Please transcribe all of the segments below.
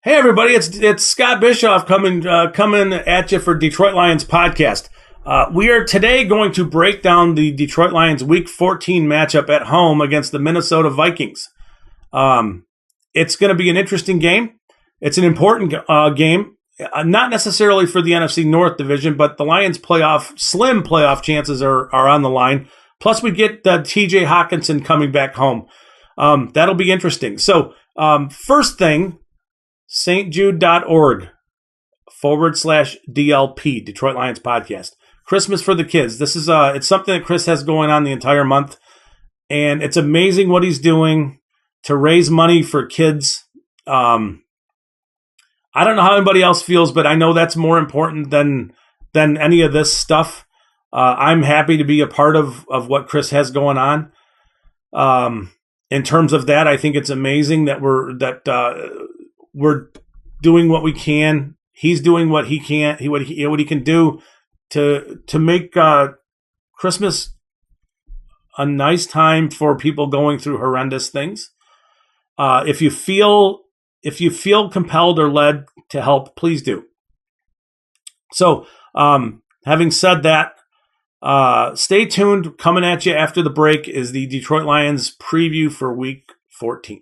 Hey everybody, it's Scott Bischoff coming at you for Detroit Lions podcast. We are today going to break down the Detroit Lions Week 14 matchup at home against the Minnesota Vikings. It's going to be an interesting game. It's an important game, not necessarily for the NFC North division, but the Lions' slim playoff chances are on the line. Plus, we get T.J. Hawkinson coming back home. That'll be interesting. So, first thing. stjude.org/DLP, Detroit Lions Podcast. Christmas for the kids. This is it's something that Chris has going on the entire month. And it's amazing what he's doing to raise money for kids. I don't know how anybody else feels, but I know that's more important than any of this stuff. I'm happy to be a part of what Chris has going on. In terms of that, I think it's amazing that we're doing what we can. He's doing what he can. What he can do to make Christmas a nice time for people going through horrendous things. If you feel compelled or led to help, please do. So, having said that, stay tuned. Coming at you after the break is the Detroit Lions preview for Week 14.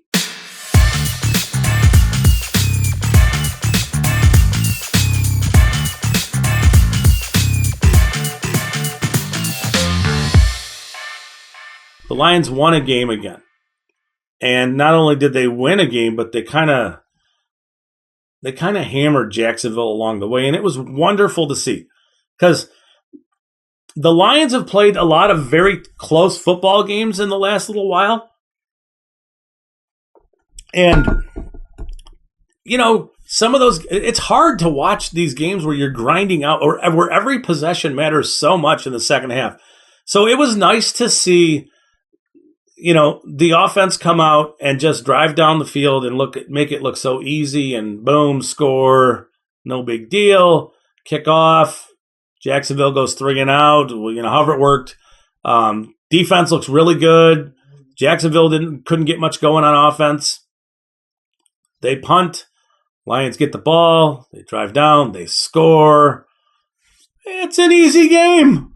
The Lions won a game again. And not only did they win a game, but they kind of hammered Jacksonville along the way. And it was wonderful to see. Because the Lions have played a lot of very close football games in the last little while. And, some of those, it's hard to watch these games where you're grinding out or where every possession matters so much in the second half. So it was nice to see the offense come out and just drive down the field and make it look so easy and boom, score, no big deal, kick off. Jacksonville goes 3 and out. However it worked. Defense looks really good. Jacksonville couldn't get much going on offense. They punt. Lions get the ball. They drive down. They score. It's an easy game.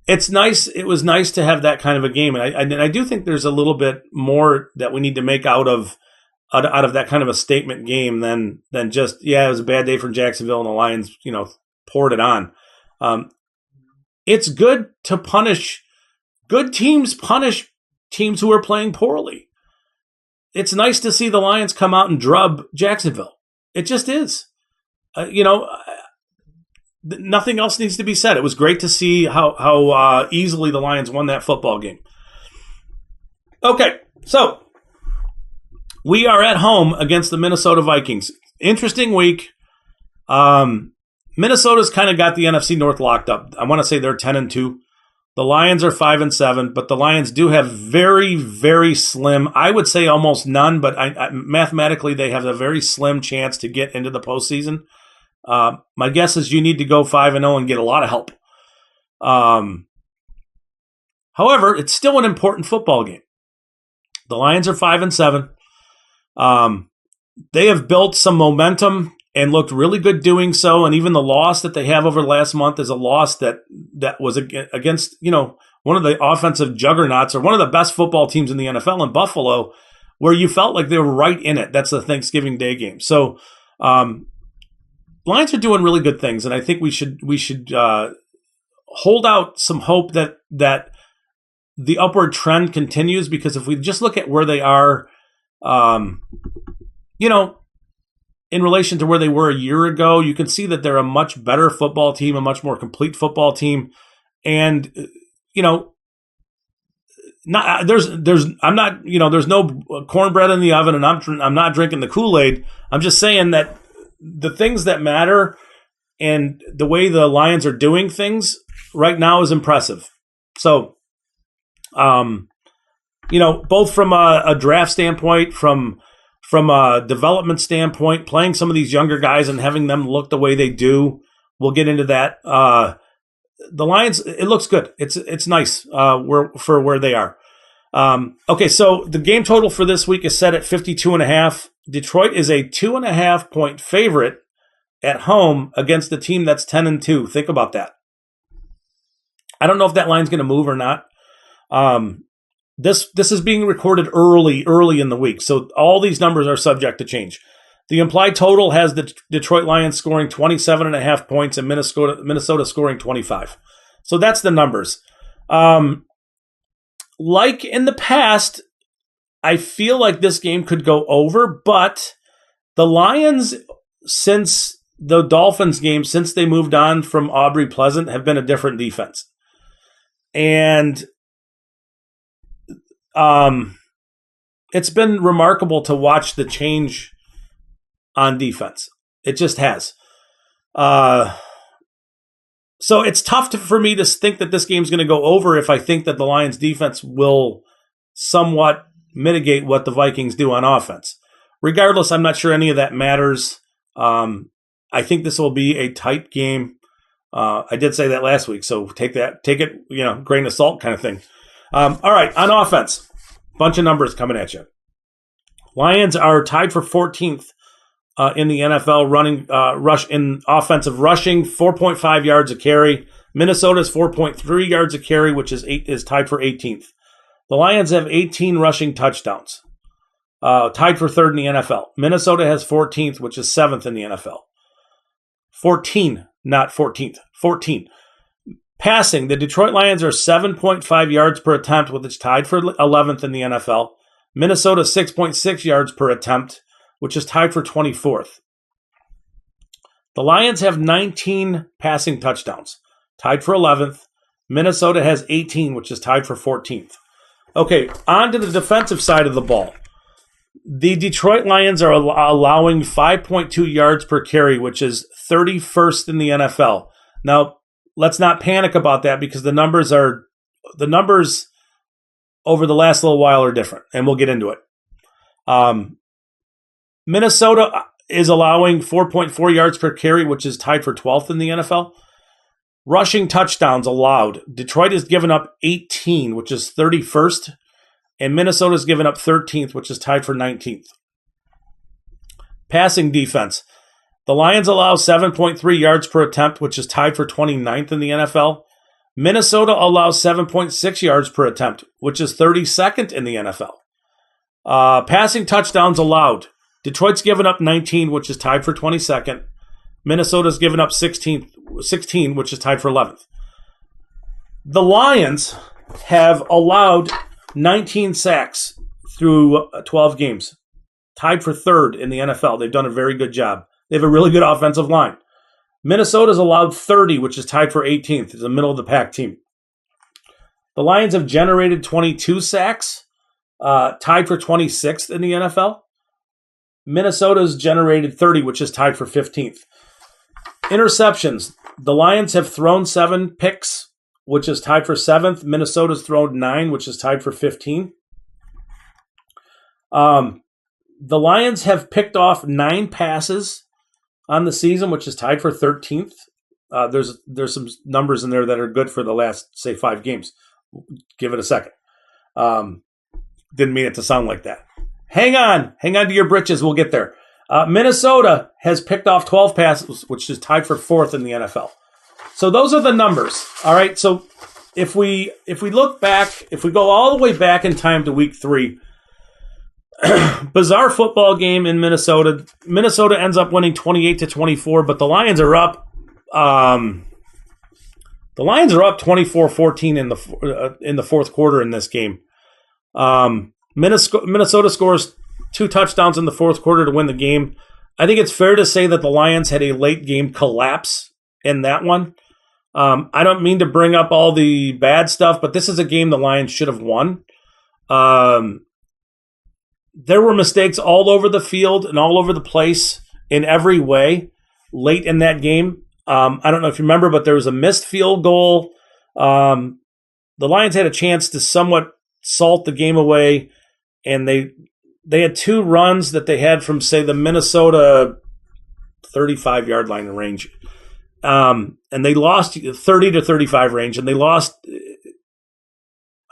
It's nice. It was nice to have that kind of a game, and I do think there's a little bit more that we need to make out of that kind of a statement game than just it was a bad day for Jacksonville and the Lions, poured it on. It's good to punish good teams. Punish teams who are playing poorly. It's nice to see the Lions come out and drub Jacksonville. It just is. Nothing else needs to be said. It was great to see how easily the Lions won that football game. Okay, so we are at home against the Minnesota Vikings. Interesting week. Minnesota's kind of got the NFC North locked up. I want to say they're 10-2. The Lions are 5-7, but the Lions do have very, very slim, I would say almost none, but mathematically they have a very slim chance to get into the postseason. My guess is you need to go 5-0 and get a lot of help. However, it's still an important football game. The Lions are 5-7. They have built some momentum and looked really good doing so. And even the loss that they have over the last month is a loss that was against, one of the offensive juggernauts or one of the best football teams in the NFL in Buffalo, where you felt like they were right in it. That's the Thanksgiving Day game. So, Lions are doing really good things, and I think we should hold out some hope that the upward trend continues. Because if we just look at where they are, in relation to where they were a year ago, you can see that they're a much better football team, a much more complete football team, and there's no cornbread in the oven, and I'm not drinking the Kool-Aid. I'm just saying that the things that matter and the way the Lions are doing things right now is impressive. So, both from a draft standpoint, from a development standpoint, playing some of these younger guys and having them look the way they do, we'll get into that. The Lions, it looks good. It's nice for where they are. Okay, so the game total for this week is set at 52.5. Detroit is a 2.5-point favorite at home against a team that's 10-2. Think about that. I don't know if that line's going to move or not. This is being recorded early in the week, so all these numbers are subject to change. The implied total has the Detroit Lions scoring 27.5 points and Minnesota scoring 25. So that's the numbers. Like in the past, I feel like this game could go over, but the Lions, since the Dolphins game, since they moved on from Aubrey Pleasant, have been a different defense. And it's been remarkable to watch the change on defense. It just has. So it's tough for me to think that this game's going to go over if I think that the Lions defense will somewhat mitigate what the Vikings do on offense. Regardless, I'm not sure any of that matters. I think this will be a tight game. I did say that last week, so take it, grain of salt kind of thing. All right, on offense, bunch of numbers coming at you. Lions are tied for 14th in the NFL rush in offensive rushing, 4.5 yards a carry. Minnesota's 4.3 yards a carry, which is tied for 18th. The Lions have 18 rushing touchdowns, tied for third in the NFL. Minnesota has 14th, which is 7th in the NFL. 14, not 14th. 14. Passing, the Detroit Lions are 7.5 yards per attempt, which is tied for 11th in the NFL. Minnesota 6.6 yards per attempt, which is tied for 24th. The Lions have 19 passing touchdowns, tied for 11th. Minnesota has 18, which is tied for 14th. Okay, on to the defensive side of the ball. The Detroit Lions are allowing 5.2 yards per carry, which is 31st in the NFL. Now, let's not panic about that because the numbers over the last little while are different, and we'll get into it. Minnesota is allowing 4.4 yards per carry, which is tied for 12th in the NFL. Rushing touchdowns allowed. Detroit has given up 18, which is 31st, and Minnesota's given up 13th, which is tied for 19th. Passing defense. The Lions allow 7.3 yards per attempt, which is tied for 29th in the NFL. Minnesota allows 7.6 yards per attempt, which is 32nd in the NFL. Passing touchdowns allowed. Detroit's given up 19, which is tied for 22nd. Minnesota's given up 16, which is tied for 11th. The Lions have allowed 19 sacks through 12 games, tied for third in the NFL. They've done a very good job. They have a really good offensive line. Minnesota's allowed 30, which is tied for 18th. It's a middle-of-the-pack team. The Lions have generated 22 sacks, tied for 26th in the NFL. Minnesota's generated 30, which is tied for 15th. Interceptions. The Lions have thrown 7 picks, which is tied for 7th. Minnesota's thrown 9, which is tied for 15. The Lions have picked off 9 passes on the season, which is tied for 13th. There's some numbers in there that are good for the last, say, 5 games. Give it a second. Didn't mean it to sound like that. Hang on to your britches. We'll get there. Minnesota has picked off 12 passes, which is tied for 4th in the NFL. So those are the numbers. All right. So if we look back, if we go all the way back in time to week 3, bizarre football game in Minnesota. Minnesota ends up winning 28-24, but the Lions are up. The Lions are up 24-14 in the fourth quarter in this game. Minnesota scores 2 touchdowns in the fourth quarter to win the game. I think it's fair to say that the Lions had a late game collapse in that one. I don't mean to bring up all the bad stuff, but this is a game the Lions should have won. There were mistakes all over the field and all over the place in every way late in that game. I don't know if you remember, but there was a missed field goal. The Lions had a chance to somewhat salt the game away, and they had 2 runs that they had from, say, the Minnesota 35-yard line range. And they lost 30 to 35 range, and they lost.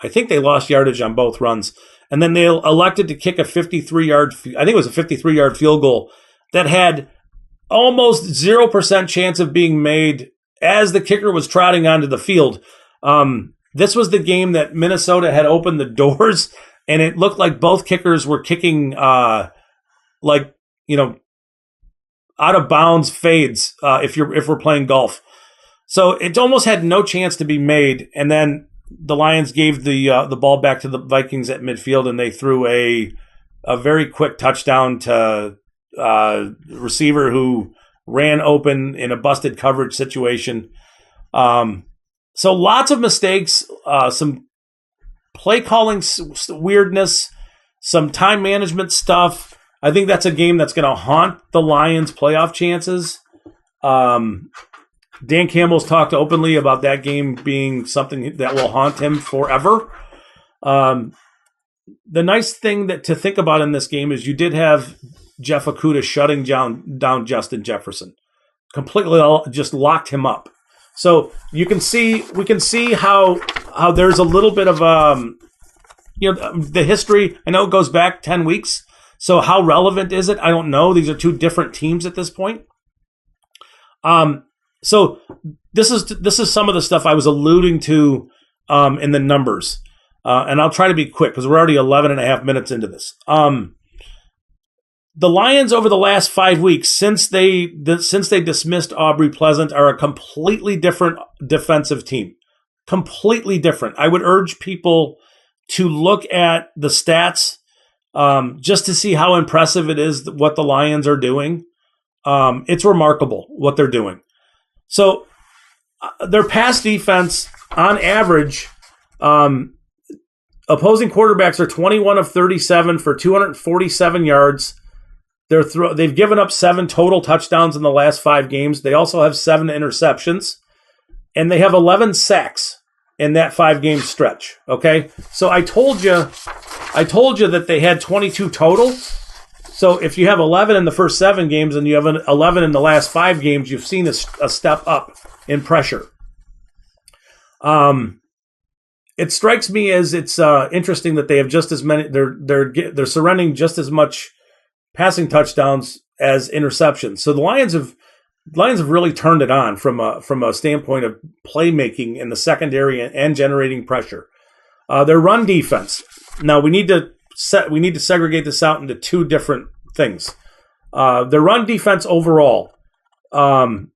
I think they lost yardage on both runs. And then they elected to kick a 53-yard, I think it was a 53-yard field goal that had almost 0% chance of being made as the kicker was trotting onto the field. This was the game that Minnesota had opened the doors, and it looked like both kickers were kicking out of bounds fades if we're playing golf. So it almost had no chance to be made, and then the Lions gave the ball back to the Vikings at midfield, and they threw a very quick touchdown to receiver who ran open in a busted coverage situation. So lots of mistakes, some play calling weirdness, some time management stuff. I think that's a game that's going to haunt the Lions' playoff chances. Dan Campbell's talked openly about that game being something that will haunt him forever. The nice thing to think about in this game is you did have Jeff Okudah shutting down Justin Jefferson. Completely just locked him up. So we can see how there's a little bit of the history. I know it goes back 10 weeks. So how relevant is it? I don't know. These are two different teams at this point. So this is some of the stuff I was alluding to in the numbers. And I'll try to be quick because we're already 11 and a half minutes into this. The Lions over the last 5 weeks, since they dismissed Aubrey Pleasant, are a completely different defensive team. Completely different. I would urge people to look at the stats just to see how impressive it is what the Lions are doing. It's remarkable what they're doing. So their pass defense, on average, opposing quarterbacks are 21 of 37 for 247 yards. They've given up 7 total touchdowns in the last 5 games. They also have 7 interceptions, and they have 11 sacks in that 5-game stretch. Okay, so I told you that they had 22 total. So if you have 11 in the first 7 games and you have 11 in the last 5 games, you've seen a step up in pressure. It strikes me as it's interesting that they have just as many. They're surrendering just as much passing touchdowns as interceptions. So the Lions have really turned it on from a standpoint of playmaking in the secondary and generating pressure. Their run defense. Now we need to segregate this out into 2 different things. Their run defense overall. In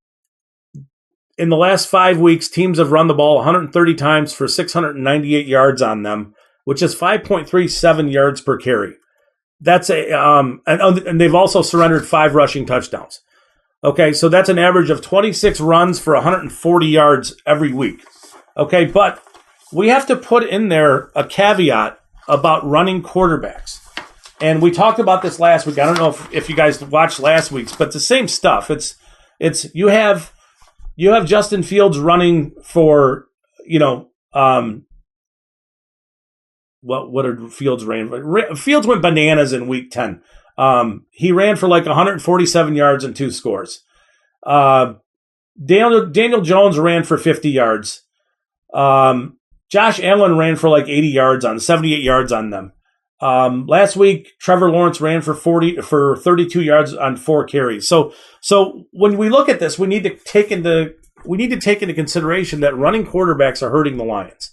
the last 5 weeks, teams have run the ball 130 times for 698 yards on them, which is 5.37 yards per carry. That's and they've also surrendered 5 rushing touchdowns. Okay, so that's an average of 26 runs for 140 yards every week. Okay, but we have to put in there a caveat about running quarterbacks. And we talked about this last week. I don't know if you guys watched last week's, but it's the same stuff. It's you have Justin Fields running for, what did Fields ran? Fields went bananas in week 10. He ran for like 147 yards and 2 scores. Daniel Jones ran for 50 yards. Josh Allen ran for like 78 yards on them. Last week, Trevor Lawrence ran for 32 yards on 4 carries. So when we look at this, we need to take into consideration that running quarterbacks are hurting the Lions.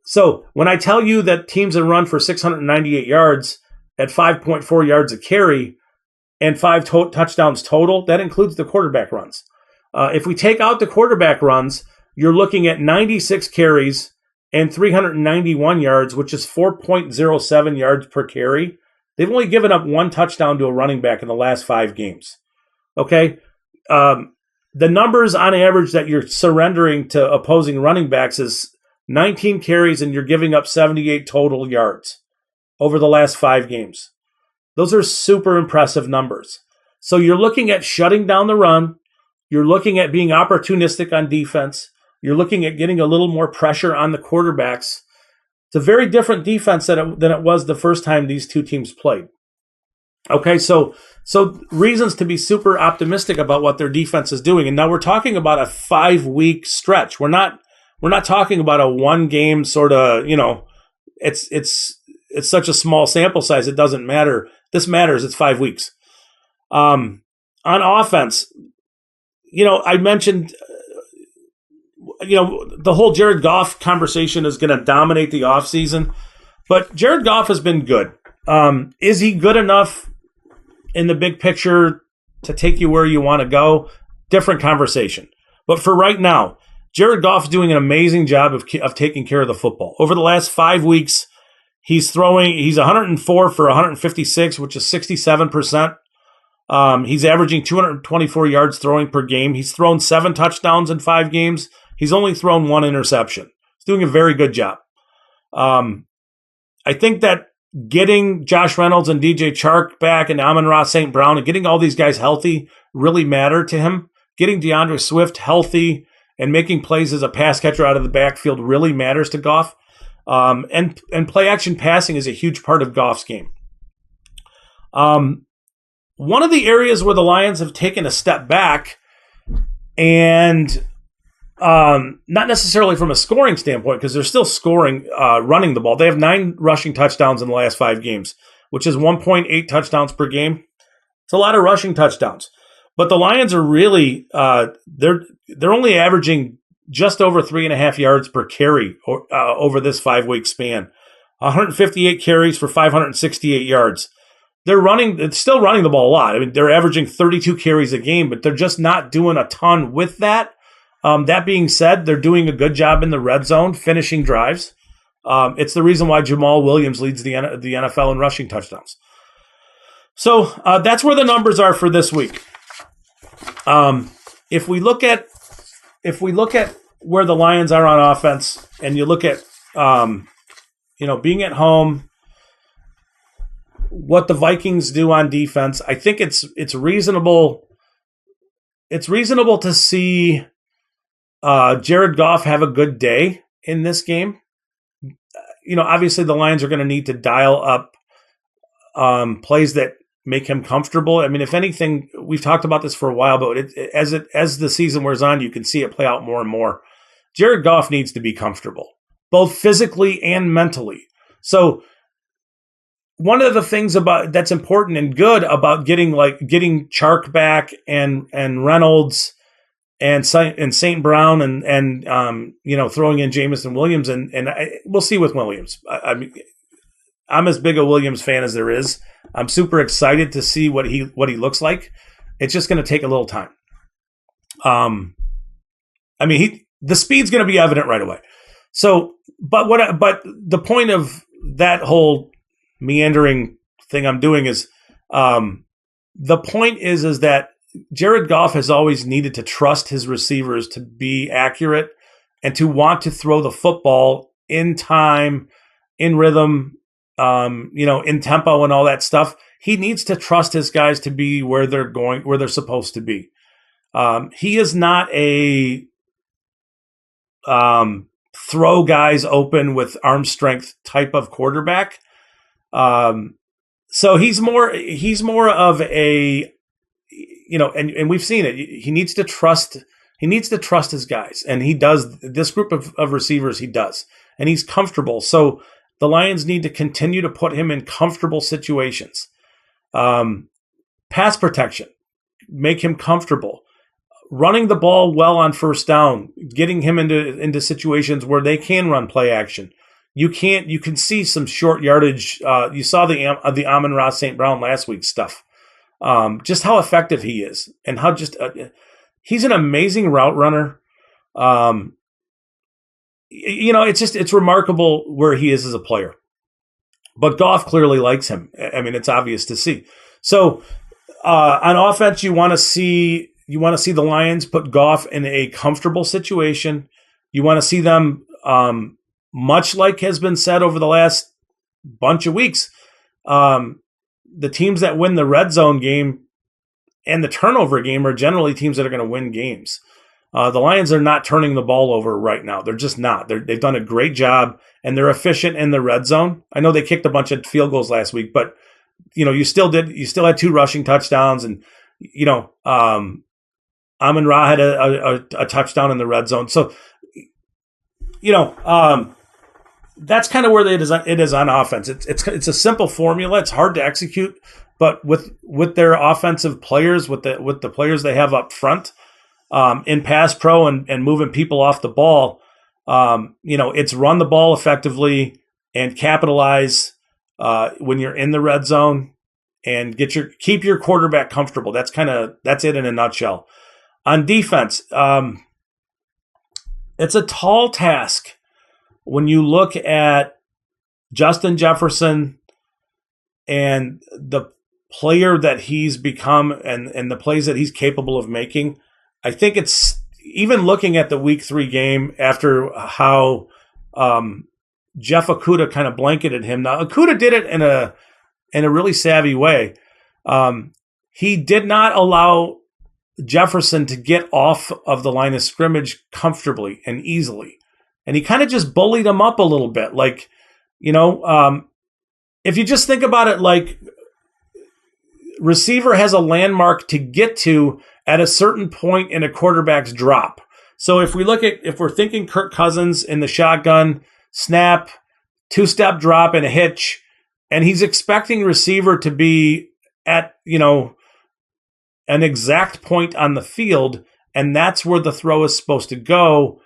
So when I tell you that teams that run for 698 yards at 5.4 yards a carry and 5 touchdowns total, that includes the quarterback runs. If we take out the quarterback runs, you're looking at 96 carries and 391 yards, which is 4.07 yards per carry. They've only given up 1 touchdown to a running back in the last 5 games. Okay? The numbers on average that you're surrendering to opposing running backs is 19 carries, and you're giving up 78 total yards over the last 5 games. Those are super impressive numbers. So you're looking at shutting down the run. You're looking at being opportunistic on defense. You're looking at getting a little more pressure on the quarterbacks. It's a very different defense than it was the first time these 2 teams played. Okay, so reasons to be super optimistic about what their defense is doing. And now we're talking about a 5-week stretch. We're not We're not talking about a one game sort of, it's such a small sample size. It doesn't matter. This matters. It's 5 weeks. On offense, I mentioned, the whole Jared Goff conversation is going to dominate the offseason, but Jared Goff has been good. Is he good enough in the big picture to take you where you want to go? Different conversation. But for right now, Jared Goff is doing an amazing job of taking care of the football. Over the last 5 weeks, he's 104 for 156, which is 67%. He's averaging 224 yards throwing per game. He's thrown 7 touchdowns in 5 games. He's only thrown 1 interception. He's doing a very good job. I think that getting Josh Reynolds and DJ Chark back and Amon-Ra St. Brown and getting all these guys healthy really mattered to him. Getting DeAndre Swift healthy and making plays as a pass catcher out of the backfield really matters to Goff. And play action passing is a huge part of Goff's game. One of the areas where the Lions have taken a step back, and not necessarily from a scoring standpoint, because they're still scoring, running the ball. They have 9 rushing touchdowns in the last 5 games, which is 1.8 touchdowns per game. It's a lot of rushing touchdowns. But the Lions are really they're only averaging just over 3.5 yards per carry over this 5-week span. 158 carries for 568 yards. It's still running the ball a lot. I mean, they're averaging 32 carries a game, but they're just not doing a ton with that. That being said, they're doing a good job in the red zone, finishing drives. It's the reason why Jamal Williams leads the NFL in rushing touchdowns. So that's where the numbers are for this week. If we look at where the Lions are on offense, and you look at being at home, what the Vikings do on defense, I think it's reasonable. It's reasonable to see Jared Goff have a good day in this game. Obviously the Lions are going to need to dial up plays that make him comfortable. I mean, if anything, we've talked about this for a while, but as the season wears on, you can see it play out more and more. Jared Goff needs to be comfortable, both physically and mentally. So one of the things that's important and good about getting Chark back and Reynolds and St. Brown and throwing in Jameson Williams and we'll see with Williams. I mean, I'm as big a Williams fan as there is. I'm super excited to see what he looks like. It's just going to take a little time. The speed's going to be evident right away. So, but the point of that whole meandering thing I'm doing is, the point is that Jared Goff has always needed to trust his receivers to be accurate and to want to throw the football in time, in rhythm, in tempo and all that stuff. He needs to trust his guys to be where they're supposed to be. He is not a throw guys open with arm strength type of quarterback. So he's more of a, and we've seen it. He needs to trust his guys, and he does. This group of receivers, he does, and he's comfortable. So the Lions need to continue to put him in comfortable situations. Pass protection, make him comfortable. Running the ball well on first down, getting him into situations where they can run play action. You can see some short yardage. You saw the Amon-Ra St. Brown last week's stuff. Just how effective he is, and how he's an amazing route runner. It's remarkable where he is as a player. But Goff clearly likes him. I mean, it's obvious to see. So on offense, you want to see the Lions put Goff in a comfortable situation. You want to see them, much like has been said over the last bunch of weeks, the teams that win the red zone game and the turnover game are generally teams that are going to win games. The Lions are not turning the ball over right now. They're just not. They've done a great job, and they're efficient in the red zone. I know they kicked a bunch of field goals last week, but you still had 2 rushing touchdowns, and Amon-Ra had a touchdown in the red zone. So that's kind of where it is on offense. It's a simple formula. It's hard to execute, but with their offensive players, with the players they have up front, in pass pro and moving people off the ball, it's run the ball effectively and capitalize when you're in the red zone and keep your quarterback comfortable. That's it in a nutshell. On defense, it's a tall task when you look at Justin Jefferson and the player that he's become and the plays that he's capable of making. I think it's even looking at the week 3 game after how Jeff Okudah kind of blanketed him. Now, Okudah did it in a really savvy way. He did not allow Jefferson to get off of the line of scrimmage comfortably and easily. And he kind of just bullied him up a little bit. Like, if you just think about it, like receiver has a landmark to get to at a certain point in a quarterback's drop. So if we're thinking Kirk Cousins in the shotgun, snap, 2-step drop and a hitch, and he's expecting receiver to be at, an exact point on the field, and that's where the throw is supposed to go.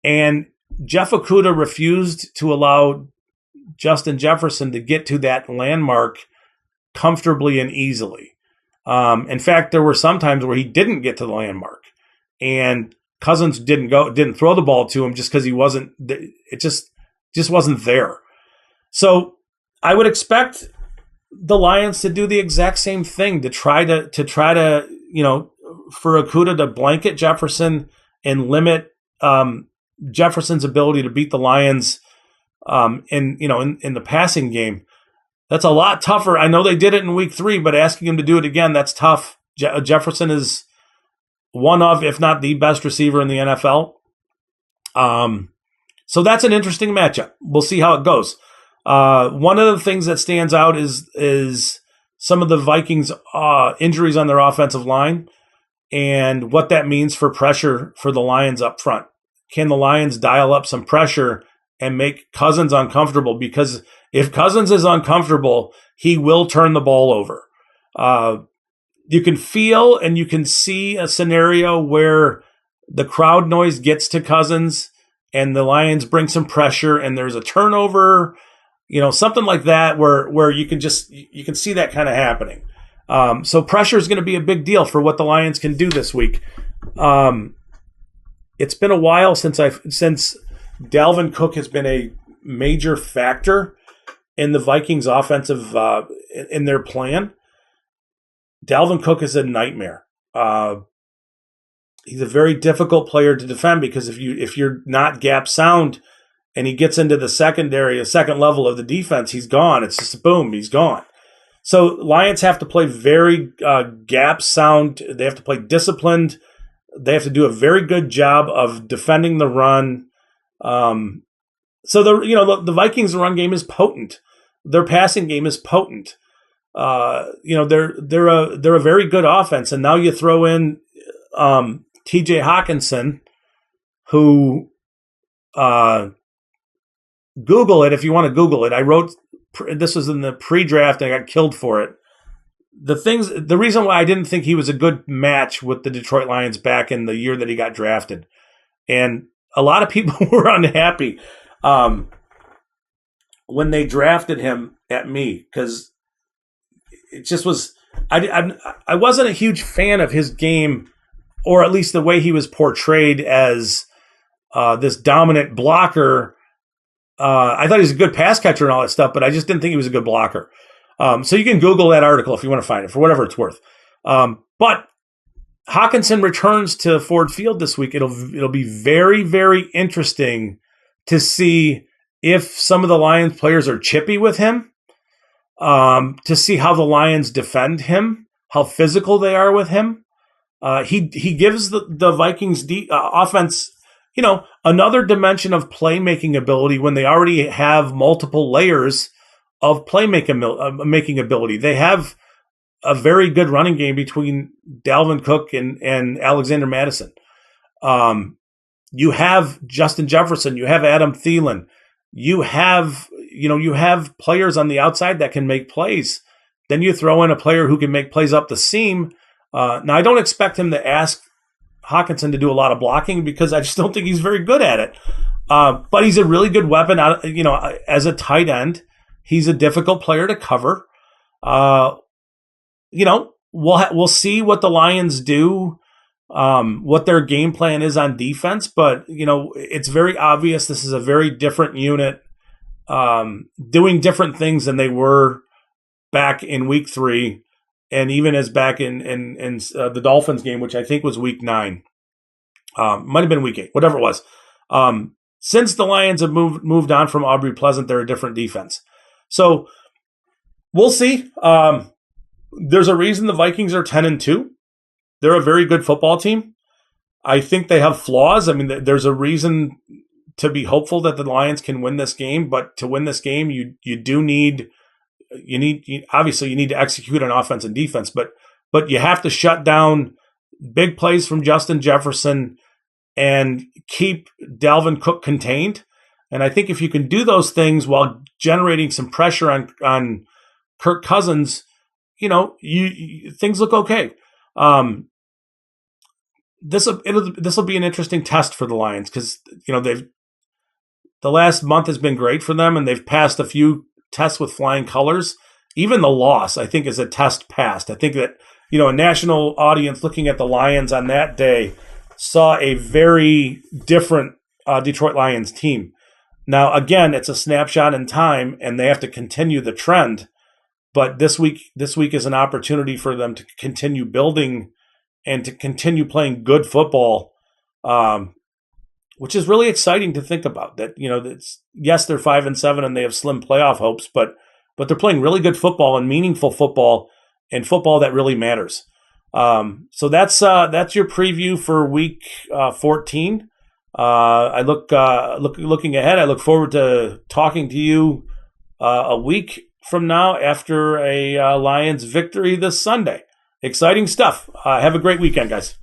And Jeff Okudah refused to allow Justin Jefferson to get to that landmark comfortably and easily. In fact, there were some times where he didn't get to the landmark, and Cousins didn't throw the ball to him just because it just wasn't there. So I would expect the Lions to do the exact same thing, to try to for Okudah to blanket Jefferson and limit Jefferson's ability to beat the Lions in the passing game. That's a lot tougher. I know they did it in week 3, but asking him to do it again, that's tough. Jefferson is one of, if not the best receiver in the NFL. So that's an interesting matchup. We'll see how it goes. One of the things that stands out is some of the Vikings injuries on their offensive line and what that means for pressure for the Lions up front. Can the Lions dial up some pressure and make Cousins uncomfortable? Because if Cousins is uncomfortable, he will turn the ball over. You can feel and you can see a scenario where the crowd noise gets to Cousins and the Lions bring some pressure and there's a turnover, something like that where you can see that kind of happening. So pressure is going to be a big deal for what the Lions can do this week. It's been a while since Dalvin Cook has been a major factor in the Vikings offensive in their plan. Dalvin Cook is a nightmare. He's a very difficult player to defend because if you're not gap sound and he gets into the second level of the defense, he's gone. It's just boom, he's gone. So Lions have to play very gap sound. They have to play disciplined. They have to do a very good job of defending the run. So the Vikings' run game is potent. Their passing game is potent. They're a very good offense, and now you throw in T.J. Hawkinson, who Google it if you want to Google it. I wrote this was in the pre-draft, and I got killed for it. The reason why I didn't think he was a good match with the Detroit Lions back in the year that he got drafted, and a lot of people were unhappy when they drafted him at me because it just was. I wasn't a huge fan of his game, or at least the way he was portrayed as this dominant blocker. I thought he was a good pass catcher and all that stuff, but I just didn't think he was a good blocker. So you can Google that article if you want to find it for whatever it's worth. But Hawkinson returns to Ford Field this week. It'll be very, very interesting to see if some of the Lions players are chippy with him, to see how the Lions defend him, how physical they are with him. He gives the Vikings offense, another dimension of playmaking ability when they already have multiple layers of playmaking ability. They have a very good running game between Dalvin Cook and Alexander Mattison. You have Justin Jefferson, you have Adam Thielen, you have players on the outside that can make plays. Then you throw in a player who can make plays up the seam. Now, I don't expect him to ask Hockenson to do a lot of blocking because I just don't think he's very good at it. But he's a really good weapon. As a tight end, he's a difficult player to cover. We'll see what the Lions do, what their game plan is on defense. But it's very obvious this is a very different unit, doing different things than they were back in Week 3, and even as back in the Dolphins game, which I think was Week 9, might have been Week 8, whatever it was. Since the Lions have moved on from Aubrey Pleasant, they're a different defense. So we'll see. There's a reason the Vikings are 10-2. They're a very good football team. I think they have flaws. I mean, there's a reason to be hopeful that the Lions can win this game, but to win this game, you need to execute on offense and defense, but you have to shut down big plays from Justin Jefferson and keep Dalvin Cook contained. And I think if you can do those things while generating some pressure on Kirk Cousins, things look okay. This will be an interesting test for the Lions because the last month has been great for them, and they've passed a few tests with flying colors. Even the loss, I think, is a test passed. I think that a national audience looking at the Lions on that day saw a very different Detroit Lions team. Now, again, it's a snapshot in time, and they have to continue the trend. But this week is an opportunity for them to continue building and to continue playing good football, which is really exciting to think about. That yes, they're 5-7 and they have slim playoff hopes, but they're playing really good football and meaningful football and football that really matters. So that's your preview for Week 14. Looking ahead, I look forward to talking to you a week from now after a Lions victory this Sunday. Exciting stuff. Have a great weekend, guys.